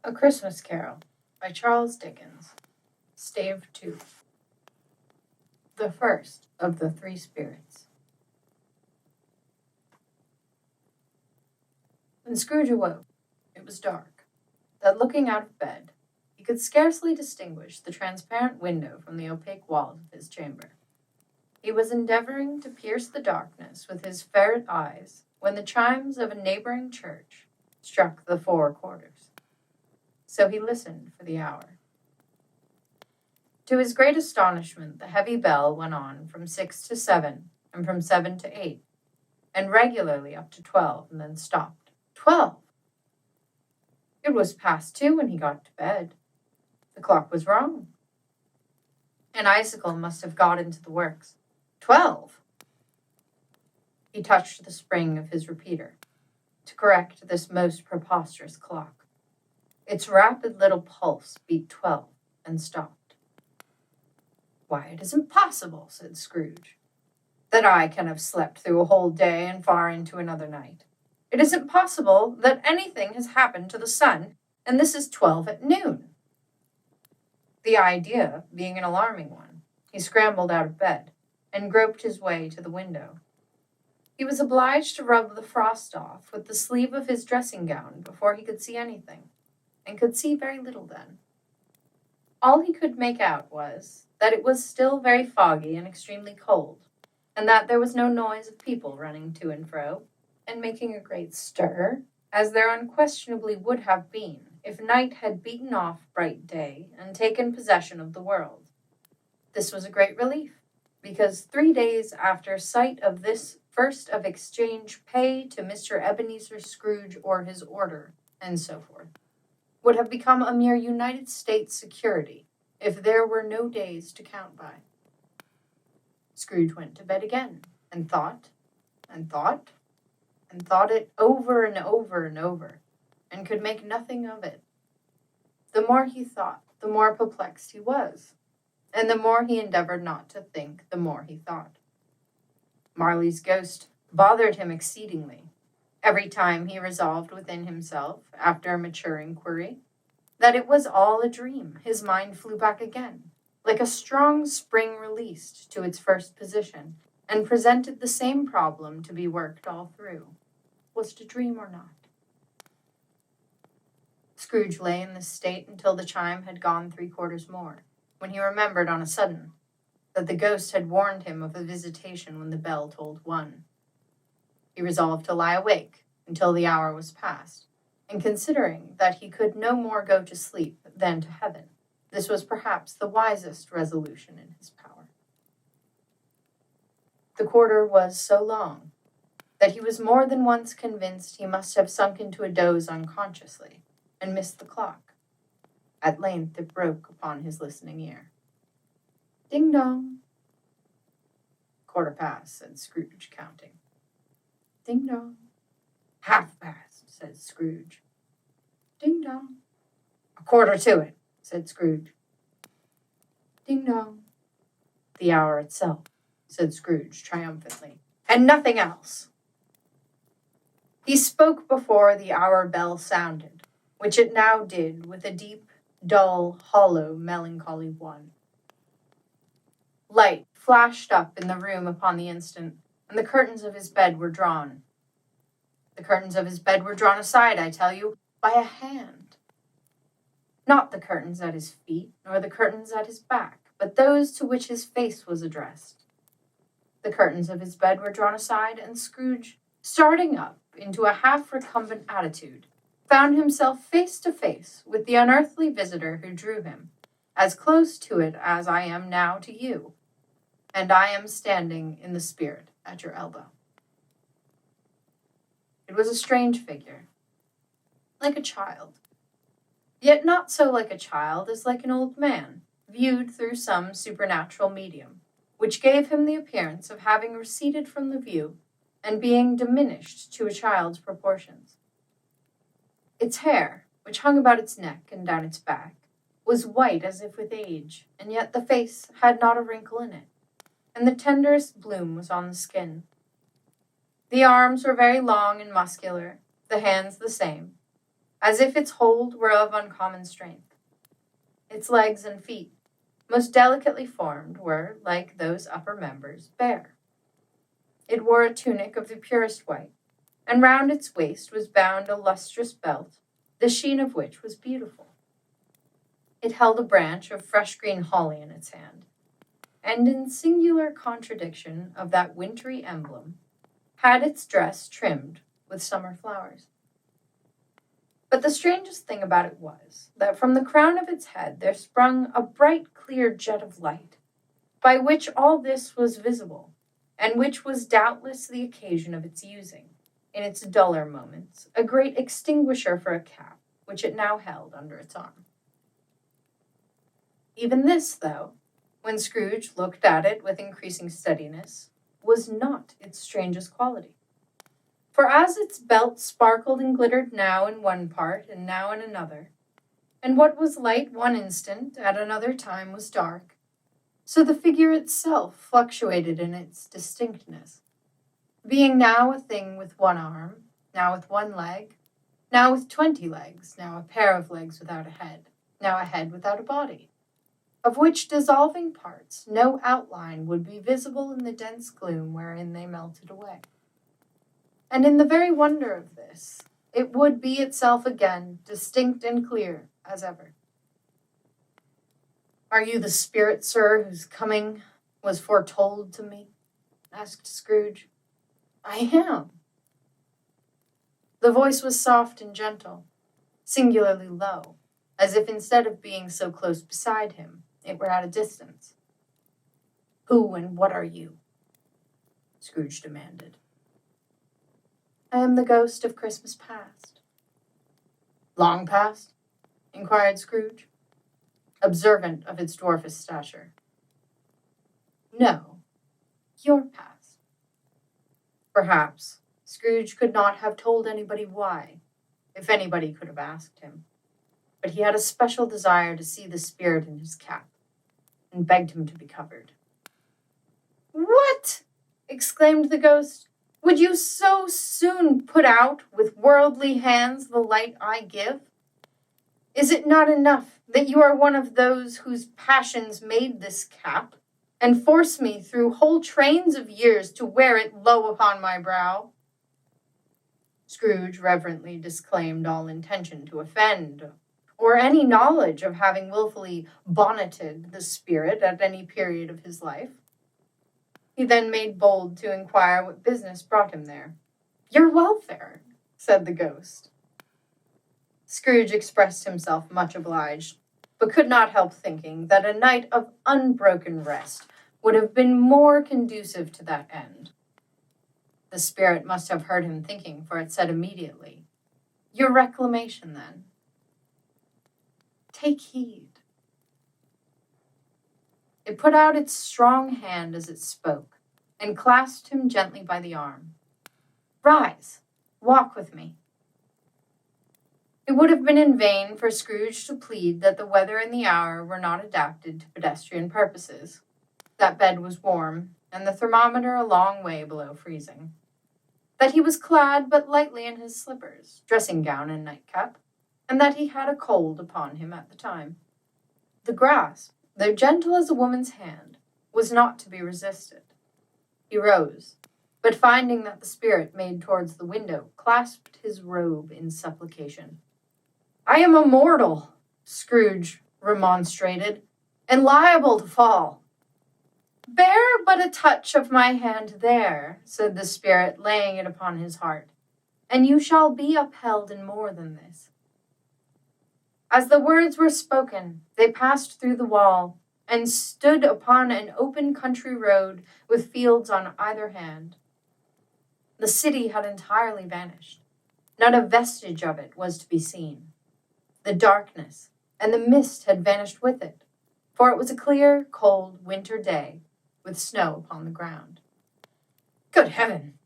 A Christmas Carol by Charles Dickens. Stave 2. The first of the three spirits. When Scrooge awoke, it was dark, that looking out of bed, he could scarcely distinguish the transparent window from the opaque walls of his chamber. He was endeavoring to pierce the darkness with his ferret eyes when the chimes of a neighboring church struck the 4 quarters. So he listened for the hour. To his great astonishment, the heavy bell went on from 6 to 7, and from 7 to 8, and regularly up to 12, and then stopped. 12! It was past 2 when he got to bed. The clock was wrong. An icicle must have got into the works. 12! He touched the spring of his repeater to correct this most preposterous clock. Its rapid little pulse beat 12 and stopped. "Why, it isn't possible," said Scrooge, "that I can have slept through a whole day and far into another night. It isn't possible that anything has happened to the sun, and this is 12 at noon." The idea being an alarming one, he scrambled out of bed and groped his way to the window. He was obliged to rub the frost off with the sleeve of his dressing gown before he could see anything, and could see very little then. All he could make out was that it was still very foggy and extremely cold, and that there was no noise of people running to and fro, and making a great stir, as there unquestionably would have been if night had beaten off bright day and taken possession of the world. This was a great relief, because 3 days after sight of this first of exchange pay to Mr. Ebenezer Scrooge or his order, and so forth, would have become a mere United States security if there were no days to count by. Scrooge went to bed again, and thought, and thought, and thought it over and over and over, and could make nothing of it. The more he thought, the more perplexed he was, and the more he endeavored not to think, the more he thought. Marley's ghost bothered him exceedingly. Every time he resolved within himself, after a mature inquiry, that it was all a dream, his mind flew back again, like a strong spring released to its first position, and presented the same problem to be worked all through. Was it a dream or not? Scrooge lay in this state until the chime had gone 3 quarters more, when he remembered on a sudden that the ghost had warned him of a visitation when the bell tolled 1. He resolved to lie awake until the hour was past, and considering that he could no more go to sleep than to heaven, this was perhaps the wisest resolution in his power. The quarter was so long that he was more than once convinced he must have sunk into a doze unconsciously, and missed the clock. At length it broke upon his listening ear. "Ding-dong." "Quarter past," said Scrooge, counting. "Ding-dong." "Half-past," said Scrooge. "Ding-dong." "A quarter to it," said Scrooge. "Ding-dong." "The hour itself," said Scrooge triumphantly, "and nothing else." He spoke before the hour bell sounded, which it now did with a deep, dull, hollow, melancholy one. Light flashed up in the room upon the instant, and the curtains of his bed were drawn. The curtains of his bed were drawn aside, I tell you, by a hand. Not the curtains at his feet, nor the curtains at his back, but those to which his face was addressed. The curtains of his bed were drawn aside, and Scrooge, starting up into a half-recumbent attitude, found himself face to face with the unearthly visitor who drew him, as close to it as I am now to you, and I am standing in the spirit at your elbow. It was a strange figure, like a child, yet not so like a child as like an old man, viewed through some supernatural medium, which gave him the appearance of having receded from the view and being diminished to a child's proportions. Its hair, which hung about its neck and down its back, was white as if with age, and yet the face had not a wrinkle in it, and the tenderest bloom was on the skin. The arms were very long and muscular, the hands the same, as if its hold were of uncommon strength. Its legs and feet, most delicately formed, were, like those upper members, bare. It wore a tunic of the purest white, and round its waist was bound a lustrous belt, the sheen of which was beautiful. It held a branch of fresh green holly in its hand, and in singular contradiction of that wintry emblem, had its dress trimmed with summer flowers. But the strangest thing about it was that from the crown of its head there sprung a bright, clear jet of light, by which all this was visible, and which was doubtless the occasion of its using, in its duller moments, a great extinguisher for a cap, which it now held under its arm. Even this, though, when Scrooge looked at it with increasing steadiness, was not its strangest quality. For as its belt sparkled and glittered now in one part and now in another, and what was light one instant at another time was dark, so the figure itself fluctuated in its distinctness, being now a thing with one arm, now with one leg, now with 20 legs, now a pair of legs without a head, now a head without a body, of which dissolving parts no outline would be visible in the dense gloom wherein they melted away. And in the very wonder of this, it would be itself again, distinct and clear as ever. "Are you the spirit, sir, whose coming was foretold to me?" asked Scrooge. "I am." The voice was soft and gentle, singularly low, as if instead of being so close beside him, it were at a distance. "Who and what are you?" Scrooge demanded. "I am the ghost of Christmas past." "Long past?" inquired Scrooge, observant of its dwarfish stature. "No, your past." Perhaps Scrooge could not have told anybody why, if anybody could have asked him, but he had a special desire to see the spirit in his cap, and begged him to be covered. "What!" exclaimed the ghost. "Would you so soon put out with worldly hands the light I give? Is it not enough that you are one of those whose passions made this cap, and force me through whole trains of years to wear it low upon my brow?" Scrooge reverently disclaimed all intention to offend, or any knowledge of having wilfully bonneted the spirit at any period of his life. He then made bold to inquire what business brought him there. "Your welfare," said the ghost. Scrooge expressed himself much obliged, but could not help thinking that a night of unbroken rest would have been more conducive to that end. The spirit must have heard him thinking, for it said immediately, "Your reclamation, then. Take heed." It put out its strong hand as it spoke, and clasped him gently by the arm. "Rise, walk with me." It would have been in vain for Scrooge to plead that the weather and the hour were not adapted to pedestrian purposes. That bed was warm, and the thermometer a long way below freezing. That he was clad but lightly in his slippers, dressing gown, and nightcap, and that he had a cold upon him at the time. The grasp, though gentle as a woman's hand, was not to be resisted. He rose, but finding that the spirit made towards the window, clasped his robe in supplication. "I am a mortal," Scrooge remonstrated, "and liable to fall." "Bear but a touch of my hand there," said the spirit, laying it upon his heart, "and you shall be upheld in more than this." As the words were spoken, they passed through the wall, and stood upon an open country road with fields on either hand. The city had entirely vanished. Not a vestige of it was to be seen. The darkness and the mist had vanished with it, for it was a clear, cold winter day, with snow upon the ground. "Good heaven!"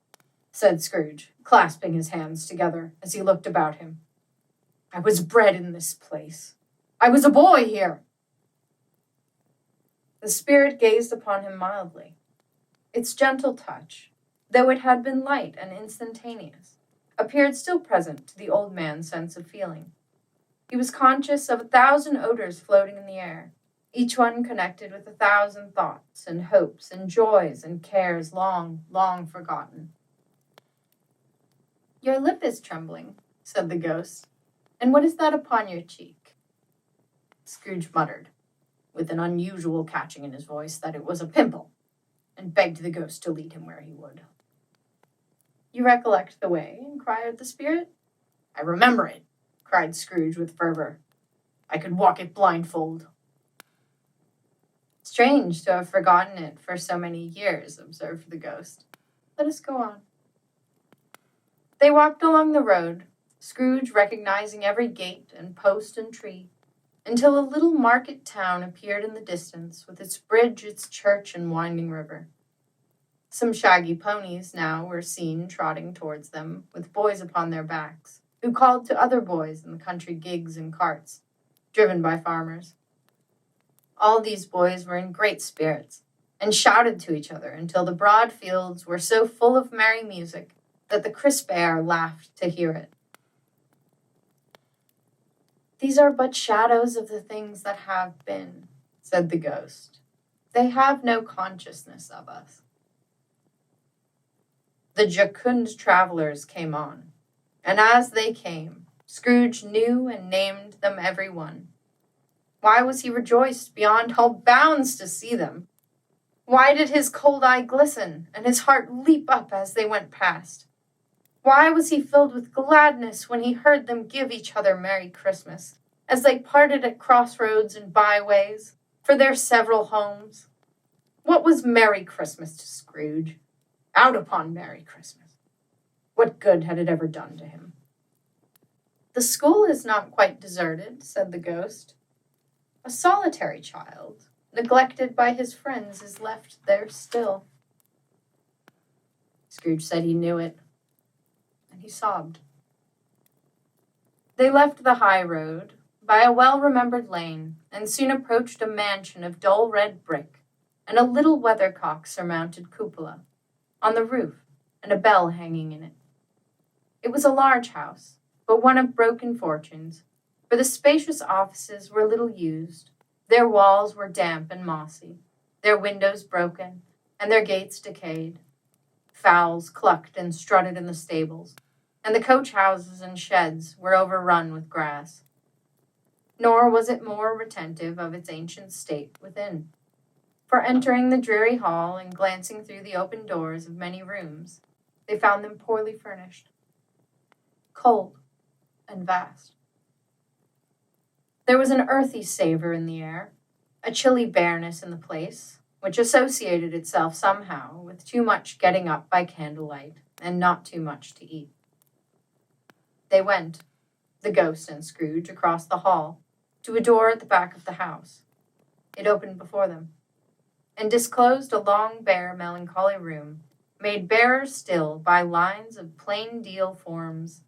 said Scrooge, clasping his hands together as he looked about him. "I was bred in this place. I was a boy here." The spirit gazed upon him mildly. Its gentle touch, though it had been light and instantaneous, appeared still present to the old man's sense of feeling. He was conscious of 1,000 odors floating in the air, each one connected with 1,000 thoughts and hopes and joys and cares long, long forgotten. "Your lip is trembling," said the ghost, "and what is that upon your cheek?" Scrooge muttered, with an unusual catching in his voice, that it was a pimple, and begged the ghost to lead him where he would. "You recollect the way?" inquired the spirit. "I remember it," cried Scrooge with fervor. "I could walk it blindfold." "Strange to have forgotten it for so many years," observed the ghost. "Let us go on." They walked along the road, Scrooge recognizing every gate and post and tree, until a little market town appeared in the distance, with its bridge, its church, and winding river. Some shaggy ponies now were seen trotting towards them, with boys upon their backs, who called to other boys in the country gigs and carts, driven by farmers. All these boys were in great spirits, and shouted to each other until the broad fields were so full of merry music that the crisp air laughed to hear it. "These are but shadows of the things that have been," said the ghost. "They have no consciousness of us." The jocund travelers came on, and as they came, Scrooge knew and named them every one. Why was he rejoiced beyond all bounds to see them? Why did his cold eye glisten, and his heart leap up as they went past? Why was he filled with gladness when he heard them give each other Merry Christmas, as they parted at crossroads and byways, for their several homes? What was Merry Christmas to Scrooge? Out upon Merry Christmas! What good had it ever done to him? "The school is not quite deserted," said the ghost. "A solitary child, neglected by his friends, is left there still." Scrooge said he knew it, and he sobbed. They left the high road by a well-remembered lane, and soon approached a mansion of dull red brick, and a little weathercock-surmounted cupola on the roof, and a bell hanging in it. It was a large house, but one of broken fortunes, for the spacious offices were little used, their walls were damp and mossy, their windows broken, and their gates decayed. Fowls clucked and strutted in the stables, and the coach-houses and sheds were overrun with grass. Nor was it more retentive of its ancient state within, for entering the dreary hall and glancing through the open doors of many rooms, they found them poorly furnished, cold, and vast. There was an earthy savor in the air, a chilly bareness in the place, which associated itself somehow with too much getting up by candlelight and not too much to eat. They went, the ghost and Scrooge, across the hall, to a door at the back of the house. It opened before them, and disclosed a long, bare, melancholy room, made barer still by lines of plain deal forms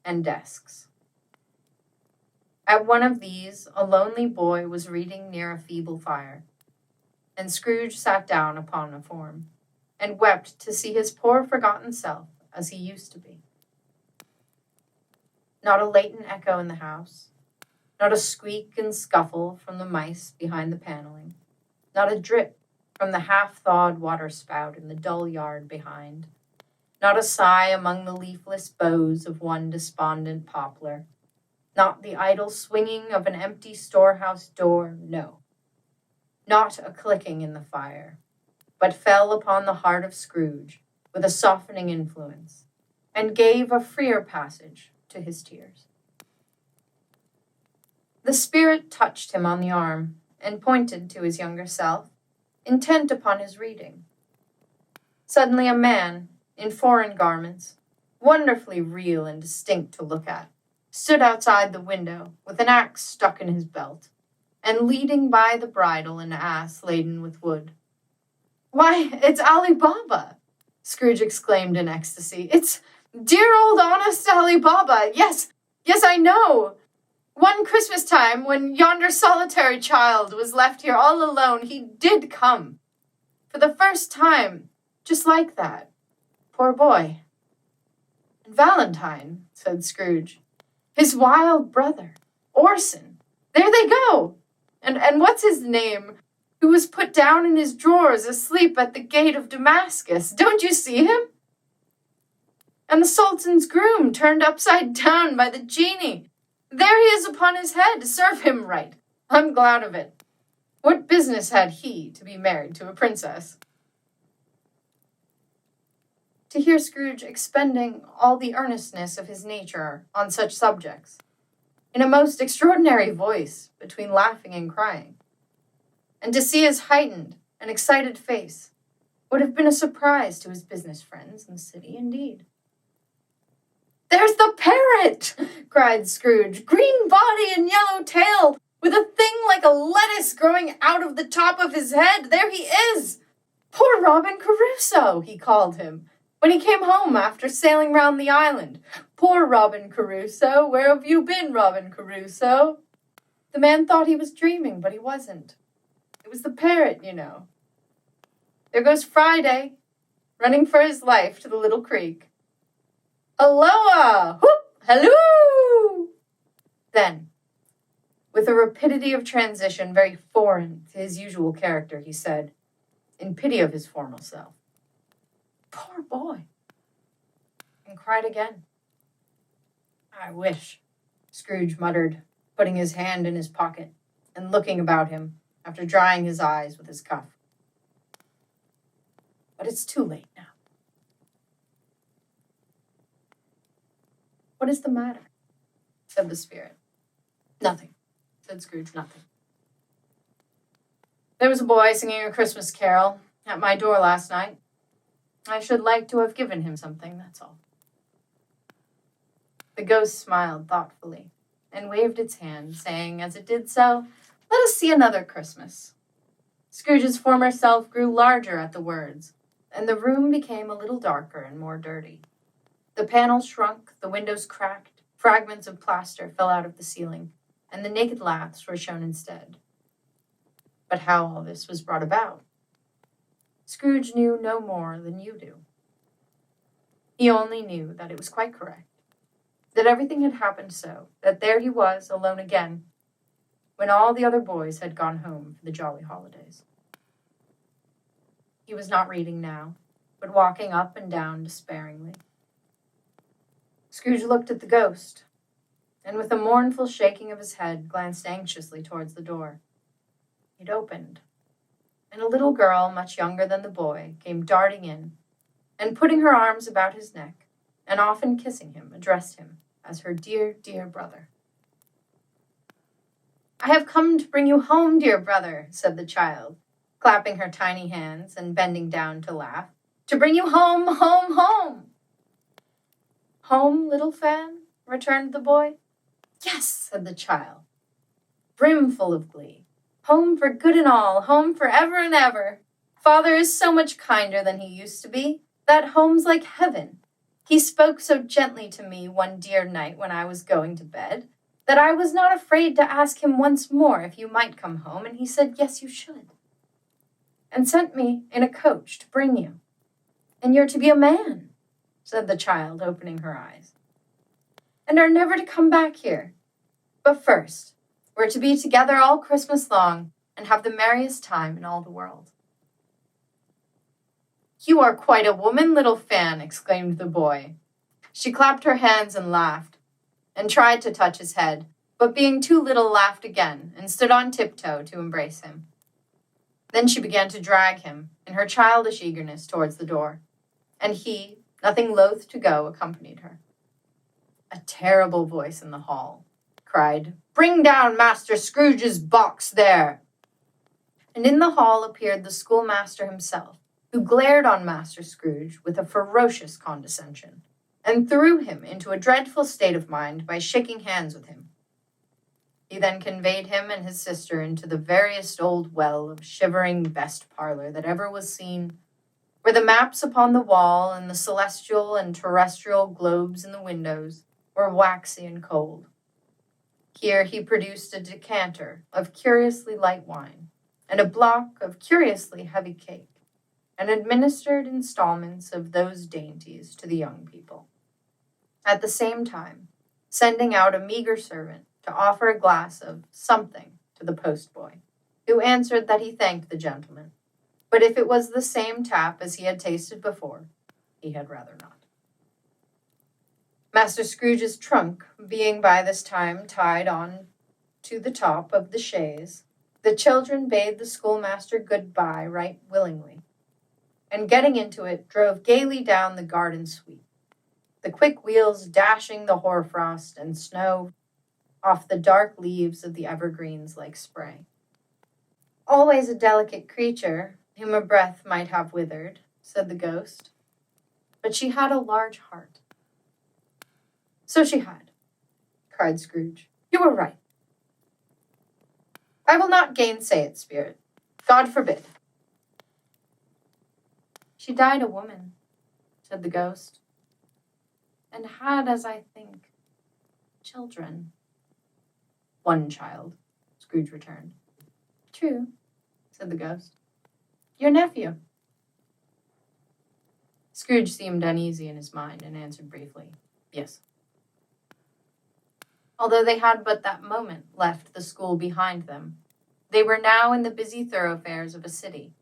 and desks. At one of these, a lonely boy was reading near a feeble fire, and Scrooge sat down upon a form, and wept to see his poor forgotten self as he used to be. Not a latent echo in the house, not a squeak and scuffle from the mice behind the paneling, not a drip from the half-thawed water-spout in the dull yard behind, not a sigh among the leafless boughs of one despondent poplar, not the idle swinging of an empty storehouse door, no, not a clicking in the fire, but fell upon the heart of Scrooge with a softening influence, and gave a freer passage to his tears. The spirit touched him on the arm, and pointed to his younger self, intent upon his reading. Suddenly a man, in foreign garments, wonderfully real and distinct to look at, stood outside the window with an axe stuck in his belt, and leading by the bridle an ass laden with wood. "Why, it's Ali Baba!" Scrooge exclaimed in ecstasy. "It's dear old honest Ali Baba! Yes, I know! One Christmas time, when yonder solitary child was left here all alone, he did come. For the first time, just like that. Poor boy. "And Valentine," said Scrooge. "His wild brother, Orson. There they go! And what's his name, who was put down in his drawers asleep at the gate of Damascus? Don't you see him? And the Sultan's groom turned upside down by the genie. There he is upon his head. Serve him right. I'm glad of it. What business had he to be married to a princess?" To hear Scrooge expending all the earnestness of his nature on such subjects, in a most extraordinary voice, between laughing and crying, and to see his heightened and excited face, would have been a surprise to his business friends in the city indeed. "There's the parrot!" cried Scrooge. "Green body and yellow tail, with a thing like a lettuce growing out of the top of his head. There he is! Poor Robin Crusoe, he called him, when he came home after sailing round the island. Poor Robin Crusoe, where have you been, Robin Crusoe?" The man thought he was dreaming, but he wasn't. It was the parrot, you know. There goes Friday, running for his life to the little creek. "Halloa! Whoop! Halloo!" Then, with a rapidity of transition very foreign to his usual character, he said, in pity of his former self, "Poor boy," and cried again. "I wish," Scrooge muttered, putting his hand in his pocket and looking about him after drying his eyes with his cuff. "But it's too late now." "What is the matter?" said the spirit. "Nothing," said Scrooge, "nothing. There was a boy singing a Christmas carol at my door last night. I should like to have given him something, that's all." The ghost smiled thoughtfully and waved its hand, saying as it did so, "Let us see another Christmas." Scrooge's former self grew larger at the words, and the room became a little darker and more dirty. The panels shrunk, the windows cracked, fragments of plaster fell out of the ceiling, and the naked laths were shown instead. But how all this was brought about, Scrooge knew no more than you do. He only knew that it was quite correct, that everything had happened so, that there he was, alone again, when all the other boys had gone home for the jolly holidays. He was not reading now, but walking up and down despairingly. Scrooge looked at the ghost, and with a mournful shaking of his head, glanced anxiously towards the door. It opened, and a little girl, much younger than the boy, came darting in, and putting her arms about his neck, and often kissing him, addressed him as her dear, dear brother. "I have come to bring you home, dear brother," said the child, clapping her tiny hands and bending down to laugh. "To bring you home, home, home." "Home, little Fan?" returned the boy. "Yes," said the child, brimful of glee. "Home for good and all, home for ever and ever. Father is so much kinder than he used to be. That home's like heaven. He spoke so gently to me one dear night when I was going to bed, that I was not afraid to ask him once more if you might come home, and he said, yes, you should, and sent me in a coach to bring you. And you're to be a man," said the child, opening her eyes, "and are never to come back here. But first, we're to be together all Christmas long, and have the merriest time in all the world." "You are quite a woman, little Fan," exclaimed the boy. She clapped her hands and laughed, and tried to touch his head, but being too little, laughed again, and stood on tiptoe to embrace him. Then she began to drag him, in her childish eagerness, towards the door, and he, nothing loath to go, accompanied her. A terrible voice in the hall cried, "Bring down Master Scrooge's box there!" And in the hall appeared the schoolmaster himself, who glared on Master Scrooge with a ferocious condescension, and threw him into a dreadful state of mind by shaking hands with him. He then conveyed him and his sister into the veriest old well of shivering best parlor that ever was seen, where the maps upon the wall and the celestial and terrestrial globes in the windows were waxy and cold. Here he produced a decanter of curiously light wine, and a block of curiously heavy cake, and administered installments of those dainties to the young people. at the same time sending out a meager servant to offer a glass of something to the postboy, who answered that he thanked the gentleman, but if it was the same tap as he had tasted before, he had rather not. Master Scrooge's trunk being by this time tied on to the top of the chaise, the children bade the schoolmaster good-bye right willingly, and getting into it, drove gaily down the garden sweep, the quick wheels dashing the hoarfrost and snow off the dark leaves of the evergreens like spray. Always a delicate creature, whom a breath might have withered, said the ghost, but she had a large heart. So she had, cried Scrooge. You were right. I will not gainsay it, spirit. God forbid. She died a woman, said the ghost, and had, as I think, children. One child, Scrooge returned. True, said the ghost. Your nephew. Scrooge seemed uneasy in his mind and answered briefly, yes. Although they had but that moment left the school behind them, they were now in the busy thoroughfares of a city,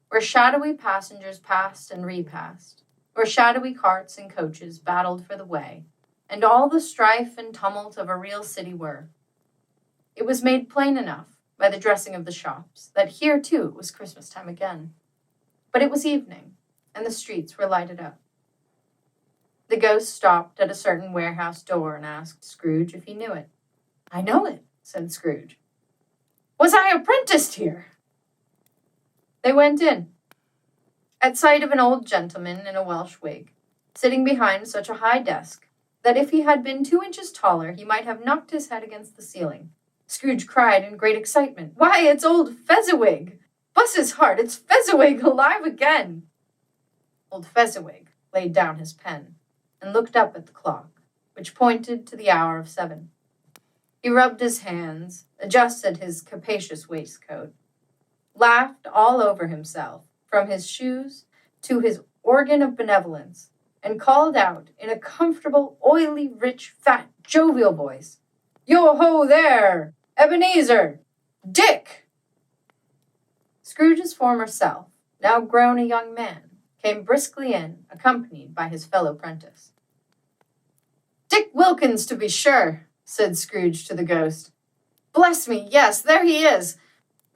where shadowy passengers passed and repassed, where shadowy carts and coaches battled for the way, and all the strife and tumult of a real city were. It was made plain enough, by the dressing of the shops, that here too it was Christmas time again. But it was evening, and the streets were lighted up. The ghost stopped at a certain warehouse door and asked Scrooge if he knew it. I know it, said Scrooge. Was I apprenticed here? They went in, at sight of an old gentleman in a Welsh wig, sitting behind such a high desk that if he had been 2 inches taller, he might have knocked his head against the ceiling. Scrooge cried in great excitement, Why, it's old Fezziwig! Bless his heart, it's Fezziwig alive again! Old Fezziwig laid down his pen and looked up at the clock, which pointed to the hour of 7. He rubbed his hands, adjusted his capacious waistcoat, laughed all over himself, from his shoes to his organ of benevolence, and called out in a comfortable, oily, rich, fat, jovial voice, Yo-ho there, Ebenezer! Dick! Scrooge's former self, now grown a young man, came briskly in, accompanied by his fellow prentice. Dick Wilkins, to be sure, said Scrooge to the ghost. Bless me, yes, there he is.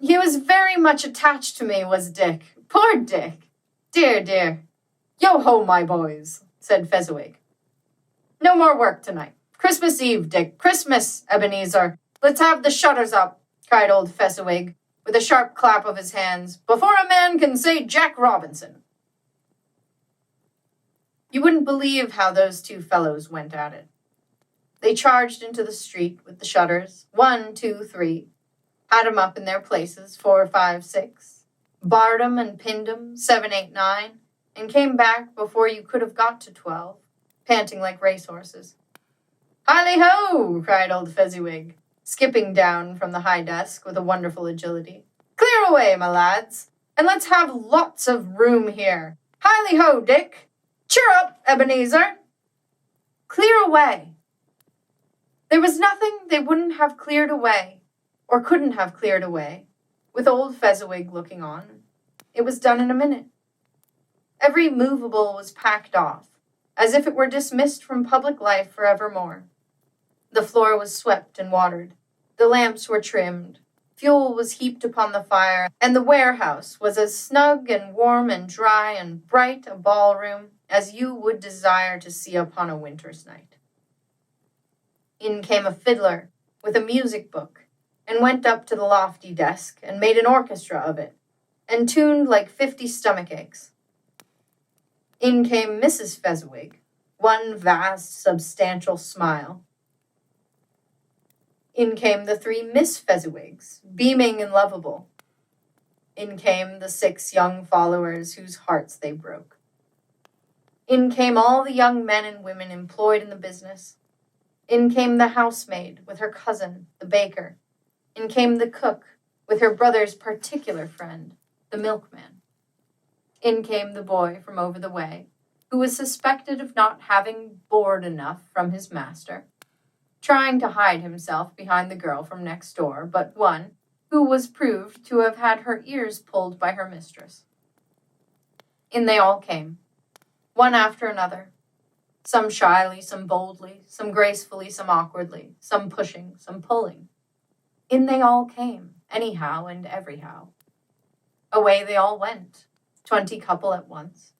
He was very much attached to me, was Dick. Poor Dick. Dear, dear. Yo-ho, my boys, said Fezziwig. No more work tonight. Christmas Eve, Dick. Christmas, Ebenezer. Let's have the shutters up, cried old Fezziwig, with a sharp clap of his hands, before a man can say Jack Robinson. You wouldn't believe how those two fellows went at it. They charged into the street with the shutters, 1, 2, 3, had 'em up in their places, 4, 5, 6, barred 'em and pinned 'em, 7, 8, 9, and came back before you could have got to 12, panting like racehorses. Hilly-ho! cried old Fezziwig, skipping down from the high desk with a wonderful agility. Clear away, my lads, and let's have lots of room here. Hilly-ho, Dick! Cheer up, Ebenezer! Clear away! There was nothing they wouldn't have cleared away, or couldn't have cleared away, with old Fezziwig looking on. It was done in a minute. Every movable was packed off, as if it were dismissed from public life forevermore. The floor was swept and watered, the lamps were trimmed, fuel was heaped upon the fire, and the warehouse was as snug and warm and dry and bright a ballroom as you would desire to see upon a winter's night. In came a fiddler with a music book, and went up to the lofty desk, and made an orchestra of it, and tuned like 50 stomach aches. In came Mrs. Fezziwig, one vast, substantial smile. In came the 3 Miss Fezziwigs, beaming and lovable. In came the 6 young followers whose hearts they broke. In came all the young men and women employed in the business. In came the housemaid with her cousin, the baker. In came the cook with her brother's particular friend, the milkman. In came the boy from over the way, who was suspected of not having board enough from his master, trying to hide himself behind the girl from next door, but one who was proved to have had her ears pulled by her mistress. In they all came, one after another, some shyly, some boldly, some gracefully, some awkwardly, some pushing, some pulling. In they all came, anyhow and everyhow. Away they all went, 20 couple at once,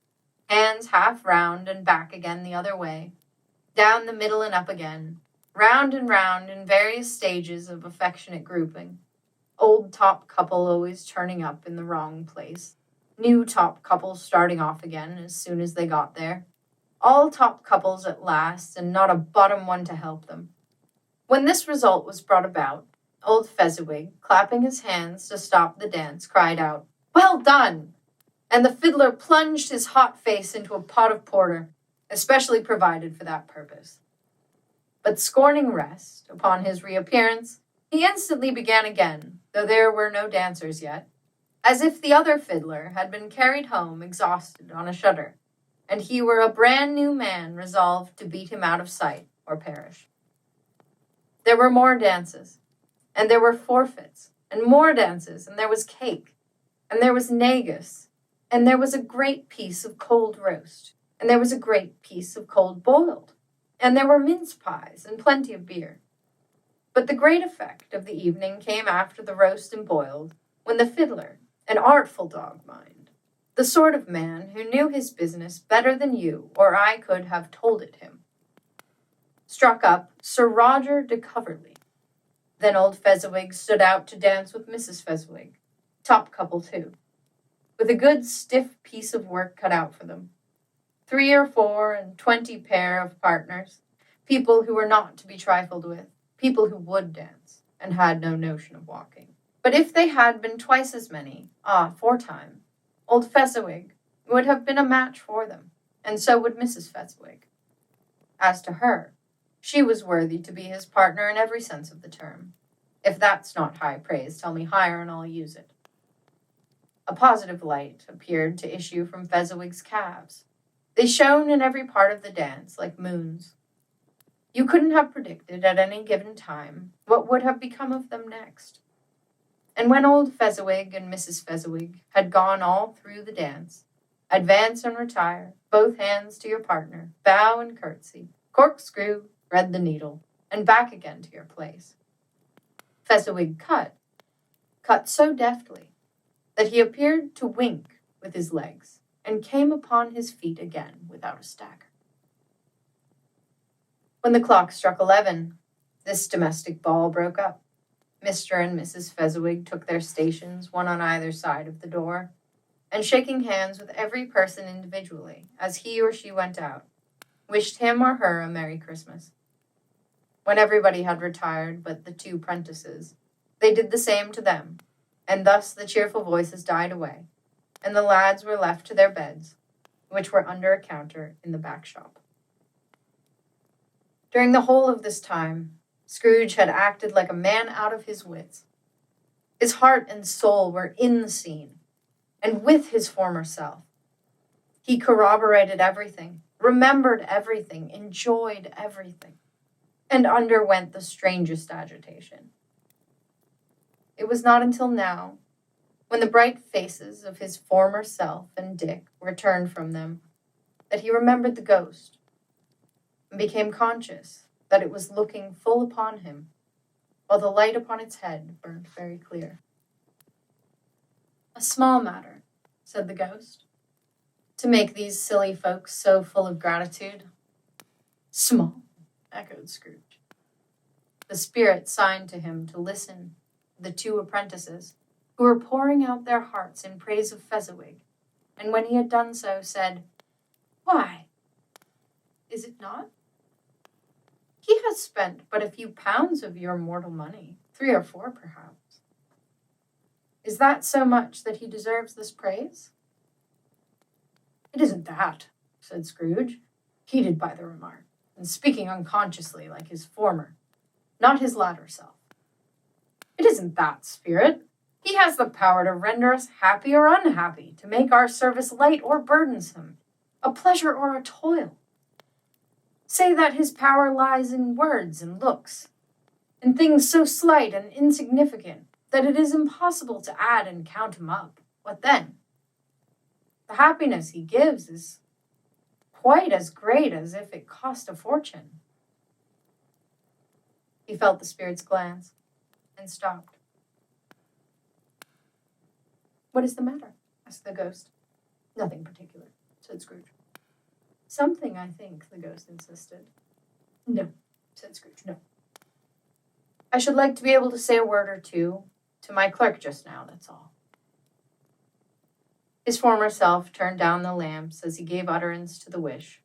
hands half round and back again the other way, down the middle and up again, round and round in various stages of affectionate grouping. Old top couple always turning up in the wrong place, new top couples starting off again as soon as they got there, all top couples at last, and not a bottom one to help them. When this result was brought about, old Fezziwig, clapping his hands to stop the dance, cried out, "Well done!" And the fiddler plunged his hot face into a pot of porter, especially provided for that purpose. But scorning rest, upon his reappearance, he instantly began again, though there were no dancers yet, as if the other fiddler had been carried home exhausted on a shutter, and he were a brand new man resolved to beat him out of sight or perish. There were more dances, and there were forfeits, and more dances, and there was cake, and there was negus, and there was a great piece of cold roast, and there was a great piece of cold boiled, and there were mince pies and plenty of beer. But the great effect of the evening came after the roast and boiled, when the fiddler, an artful dog mind, the sort of man who knew his business better than you or I could have told it him, struck up Sir Roger de Coverley. Then old Fezziwig stood out to dance with Mrs. Fezziwig, top couple too, with a good stiff piece of work cut out for them. 3 or 4 and 20 pair of partners, people who were not to be trifled with, people who would dance, and had no notion of walking. But if they had been twice as many, 4 times, old Fezziwig would have been a match for them, and so would Mrs. Fezziwig. As to her, she was worthy to be his partner in every sense of the term. If that's not high praise, tell me higher and I'll use it. A positive light appeared to issue from Fezziwig's calves. They shone in every part of the dance like moons. You couldn't have predicted at any given time what would have become of them next. And when old Fezziwig and Mrs. Fezziwig had gone all through the dance, advance and retire, both hands to your partner, bow and curtsy, corkscrew, thread the needle, and back again to your place. Fezziwig cut so deftly that he appeared to wink with his legs, and came upon his feet again without a stagger. When the clock struck 11, this domestic ball broke up. Mr. and Mrs. Fezziwig took their stations, one on either side of the door, and shaking hands with every person individually as he or she went out, wished him or her a Merry Christmas. When everybody had retired but the 2 prentices, they did the same to them, and thus the cheerful voices died away, and the lads were left to their beds, which were under a counter in the back shop. During the whole of this time, Scrooge had acted like a man out of his wits. His heart and soul were in the scene, and with his former self. He corroborated everything, remembered everything, enjoyed everything, and underwent the strangest agitation. It was not until now, when the bright faces of his former self and Dick were turned from them, that he remembered the ghost, and became conscious that it was looking full upon him, while the light upon its head burned very clear. "A small matter," said the ghost, "to make these silly folks so full of gratitude." "Small," echoed Scrooge. The spirit signed to him to listen to the 2 apprentices, who were pouring out their hearts in praise of Fezziwig, and when he had done so, said, "Why, is it not? He has spent but a few pounds of your mortal money, 3 or 4 perhaps. Is that so much that he deserves this praise?" "It isn't that," said Scrooge, heated by the remark, and speaking unconsciously like his former, not his latter self. "It isn't that, spirit. He has the power to render us happy or unhappy, to make our service light or burdensome. a pleasure or a toil. Say that his power lies in words and looks, in things so slight and insignificant that it is impossible to add and count him up. What then? The happiness he gives is quite as great as if it cost a fortune. He felt the spirit's glance and stopped. What is the matter? Asked the ghost. Nothing particular, said Scrooge. Something, I think, the ghost insisted. No, said Scrooge, no. I should like to be able to say a word or two to my clerk just now, that's all. His former self turned down the lamps as he gave utterance to the wish,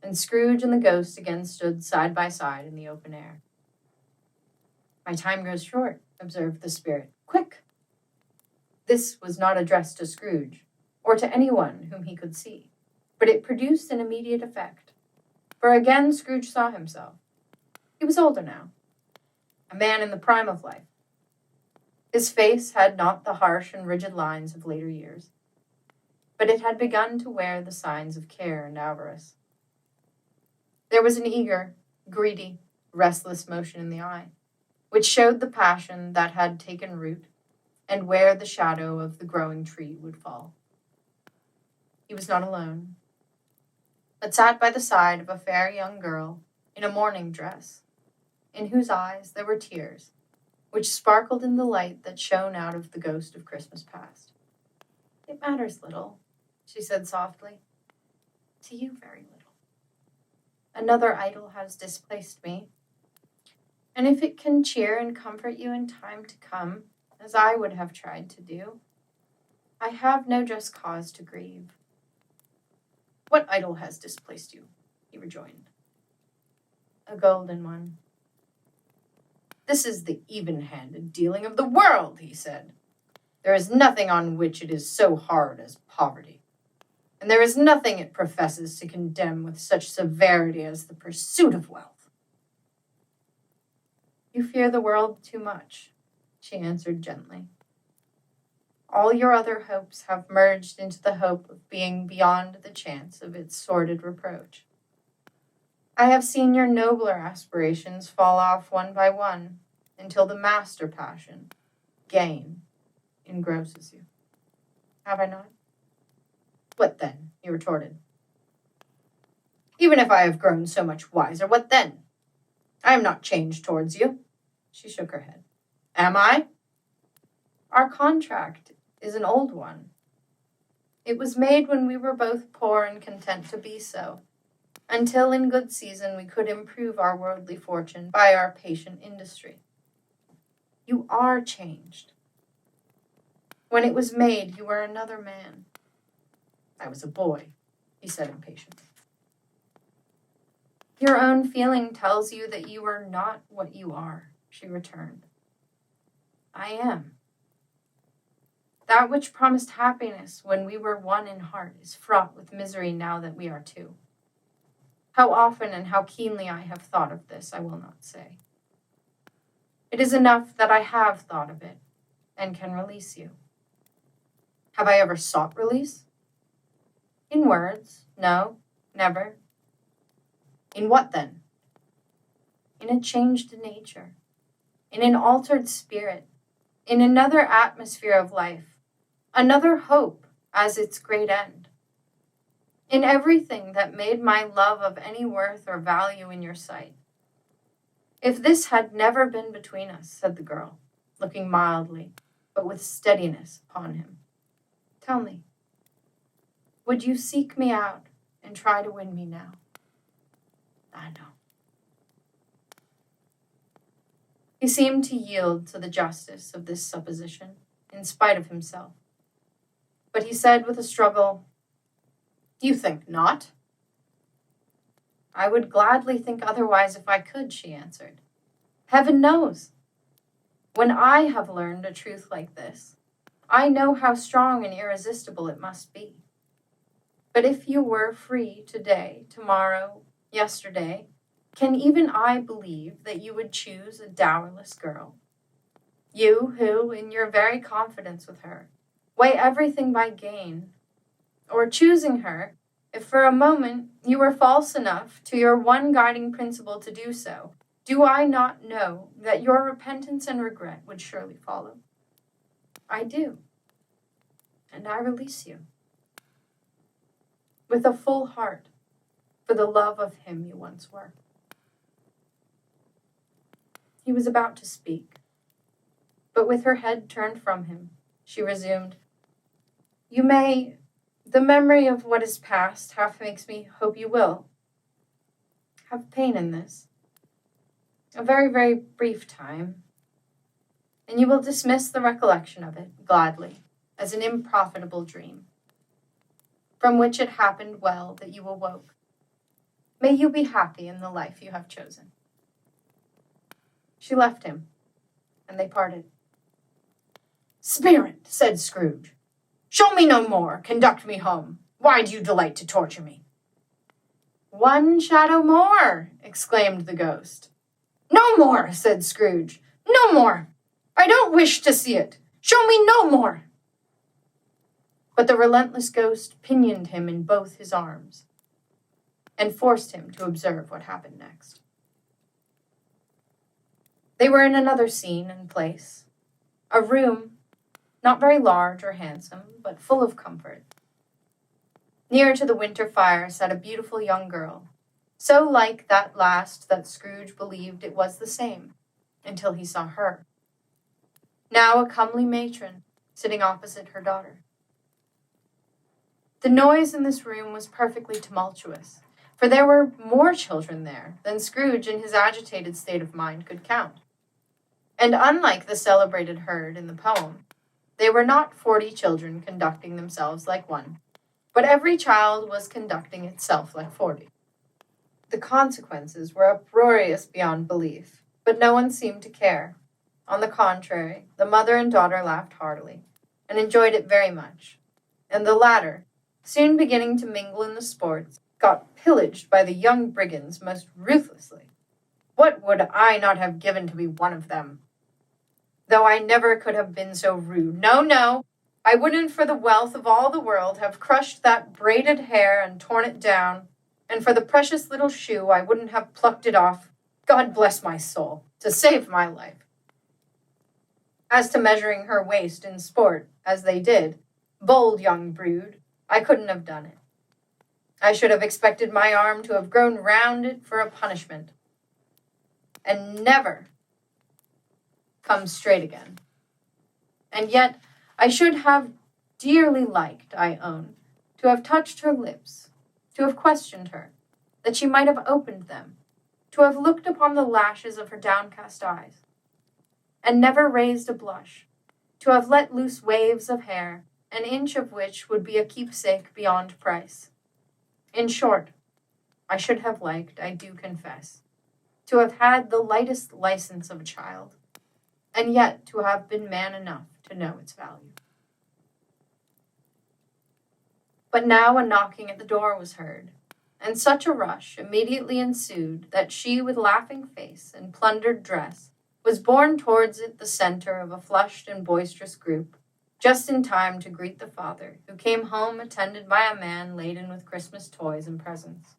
and Scrooge and the ghost again stood side by side in the open air. My time grows short, observed the spirit. Quick! This was not addressed to Scrooge, or to anyone whom he could see, but it produced an immediate effect, for again Scrooge saw himself. He was older now, a man in the prime of life. His face had not the harsh and rigid lines of later years, but it had begun to wear the signs of care and avarice. There was an eager, greedy, restless motion in the eye, which showed the passion that had taken root and where the shadow of the growing tree would fall. He was not alone, but sat by the side of a fair young girl in a mourning dress, in whose eyes there were tears, which sparkled in the light that shone out of the ghost of Christmas past. It matters little, she said softly. To you, very little. Another idol has displaced me, and if it can cheer and comfort you in time to come, as I would have tried to do, I have no just cause to grieve. What idol has displaced you? He rejoined. A golden one. This is the even-handed dealing of the world, he said. There is nothing on which it is so hard as poverty, and there is nothing it professes to condemn with such severity as the pursuit of wealth. You fear the world too much, she answered gently. All your other hopes have merged into the hope of being beyond the chance of its sordid reproach. I have seen your nobler aspirations fall off one by one until the master passion, gain, engrosses you. Have I not? What then? He retorted. Even if I have grown so much wiser, what then? I am not changed towards you. She shook her head. Am I? Our contract is an old one. It was made when we were both poor and content to be so, until in good season we could improve our worldly fortune by our patient industry. You are changed. When it was made, you were another man. I was a boy, he said impatiently. Your own feeling tells you that you are not what you are, she returned. I am. That which promised happiness when we were one in heart is fraught with misery now that we are two. How often and how keenly I have thought of this, I will not say. It is enough that I have thought of it and can release you. Have I ever sought release? In words, no, never. In what then? In a changed nature, in an altered spirit, in another atmosphere of life, another hope as its great end. In everything that made my love of any worth or value in your sight. If this had never been between us, said the girl, looking mildly, but with steadiness upon him, tell me, would you seek me out and try to win me now? I know. He seemed to yield to the justice of this supposition, in spite of himself. But he said with a struggle, You think not? I would gladly think otherwise if I could, she answered. Heaven knows. When I have learned a truth like this, I know how strong and irresistible it must be. But if you were free today, tomorrow, yesterday, can even I believe that you would choose a dowerless girl? You who, in your very confidence with her, weigh everything by gain, or choosing her, if for a moment you were false enough to your one guiding principle to do so, do I not know that your repentance and regret would surely follow? I do, and I release you. With a full heart, for the love of him you once were. He was about to speak, but with her head turned from him, she resumed, the memory of what is past half makes me hope you will have pain in this. A very, very brief time, and you will dismiss the recollection of it gladly as an unprofitable dream, from which it happened well that you awoke. May you be happy in the life you have chosen. She left him, and they parted. Spirit, said Scrooge, show me no more, conduct me home. Why do you delight to torture me? One shadow more, exclaimed the ghost. No more, said Scrooge, no more. I don't wish to see it. Show me no more. But the relentless ghost pinioned him in both his arms and forced him to observe what happened next. They were in another scene and place, a room not very large or handsome, but full of comfort. Near to the winter fire sat a beautiful young girl, so like that last that Scrooge believed it was the same, until he saw her. Now a comely matron, sitting opposite her daughter. The noise in this room was perfectly tumultuous, for there were more children there than Scrooge in his agitated state of mind could count. And unlike the celebrated herd in the poem, they were not 40 children conducting themselves like one, but every child was conducting itself like 40. The consequences were uproarious beyond belief, but no one seemed to care. On the contrary, the mother and daughter laughed heartily, and enjoyed it very much, and the latter, soon beginning to mingle in the sports, got pillaged by the young brigands most ruthlessly. What would I not have given to be one of them? Though I never could have been so rude. No, I wouldn't for the wealth of all the world have crushed that braided hair and torn it down, and for the precious little shoe I wouldn't have plucked it off, God bless my soul, to save my life. As to measuring her waist in sport, as they did, bold young brood, I couldn't have done it. I should have expected my arm to have grown round it for a punishment, and never come straight again. And yet I should have dearly liked, I own, to have touched her lips, to have questioned her, that she might have opened them, to have looked upon the lashes of her downcast eyes, and never raised a blush, to have let loose waves of hair, an inch of which would be a keepsake beyond price. In short, I should have liked, I do confess, to have had the lightest license of a child, and yet to have been man enough to know its value. But now a knocking at the door was heard, and such a rush immediately ensued that she, with laughing face and plundered dress, was borne towards it the center of a flushed and boisterous group, just in time to greet the father, who came home attended by a man laden with Christmas toys and presents.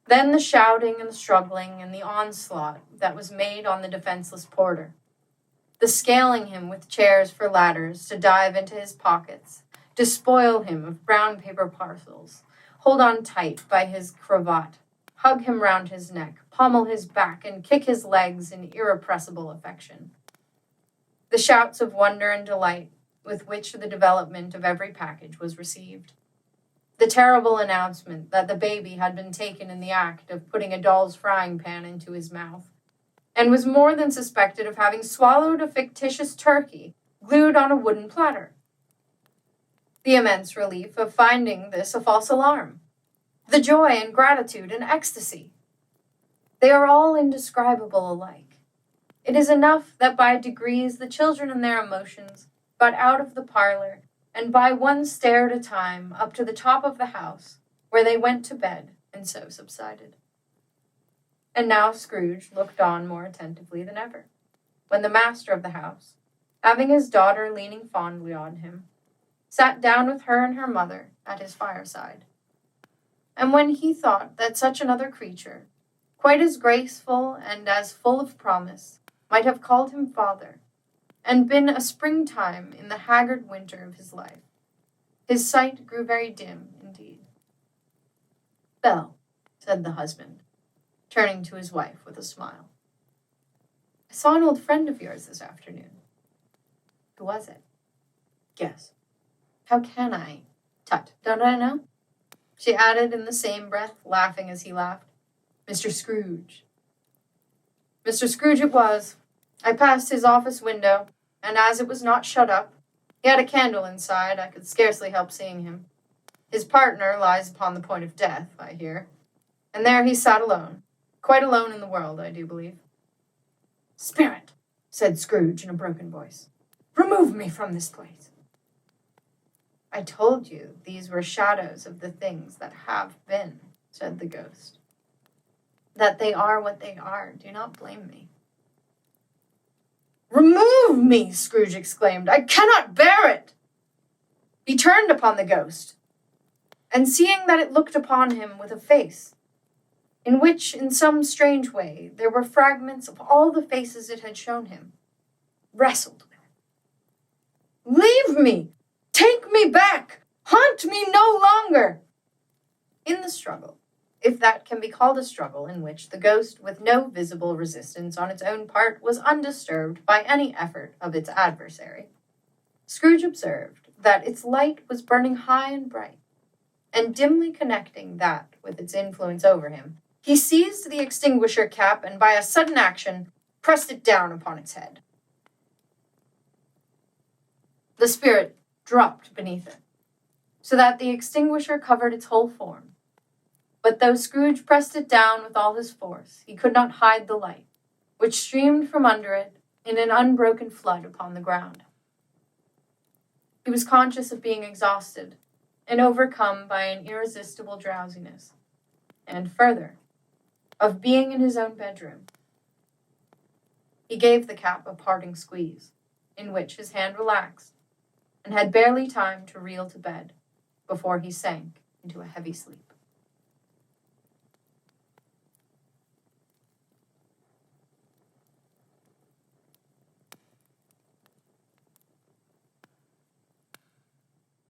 Then the shouting and the struggling and the onslaught that was made on the defenseless porter, the scaling him with chairs for ladders to dive into his pockets, despoil him of brown paper parcels, hold on tight by his cravat, hug him round his neck, pommel his back, and kick his legs in irrepressible affection. The shouts of wonder and delight with which the development of every package was received. The terrible announcement that the baby had been taken in the act of putting a doll's frying pan into his mouth, and was more than suspected of having swallowed a fictitious turkey glued on a wooden platter. The immense relief of finding this a false alarm. The joy and gratitude and ecstasy. They are all indescribable alike. It is enough that by degrees the children and their emotions got out of the parlor, and by one stair at a time up to the top of the house, where they went to bed, and so subsided. And now Scrooge looked on more attentively than ever, when the master of the house, having his daughter leaning fondly on him, sat down with her and her mother at his fireside, and when he thought that such another creature, quite as graceful and as full of promise, might have called him father, and been a springtime in the haggard winter of his life, his sight grew very dim indeed. "Belle," said the husband, turning to his wife with a smile, "I saw an old friend of yours this afternoon." "Who was it?" "Guess." "How can I? Tut, don't I know?" She added in the same breath, laughing as he laughed, "Mr. Scrooge." Mr. Scrooge it was. I passed his office window, and as it was not shut up, he had a candle inside, I could scarcely help seeing him. His partner lies upon the point of death, I hear, and there he sat alone, quite alone in the world, I do believe. "Spirit," said Scrooge in a broken voice, "remove me from this place." "I told you these were shadows of the things that have been," said the ghost. "That they are what they are, do not blame me." "Remove me!" Scrooge exclaimed. "I cannot bear it." He turned upon the ghost, and seeing that it looked upon him with a face, in which, in some strange way, there were fragments of all the faces it had shown him, wrestled with it. "Leave me! Take me back! Haunt me no longer!" In the struggle, if that can be called a struggle in which the ghost, with no visible resistance on its own part, was undisturbed by any effort of its adversary, Scrooge observed that its light was burning high and bright, and dimly connecting that with its influence over him, he seized the extinguisher cap and by a sudden action pressed it down upon its head. The spirit dropped beneath it, so that the extinguisher covered its whole form. But though Scrooge pressed it down with all his force, he could not hide the light, which streamed from under it in an unbroken flood upon the ground. He was conscious of being exhausted and overcome by an irresistible drowsiness, and further, of being in his own bedroom. He gave the cap a parting squeeze, in which his hand relaxed, and had barely time to reel to bed before he sank into a heavy sleep.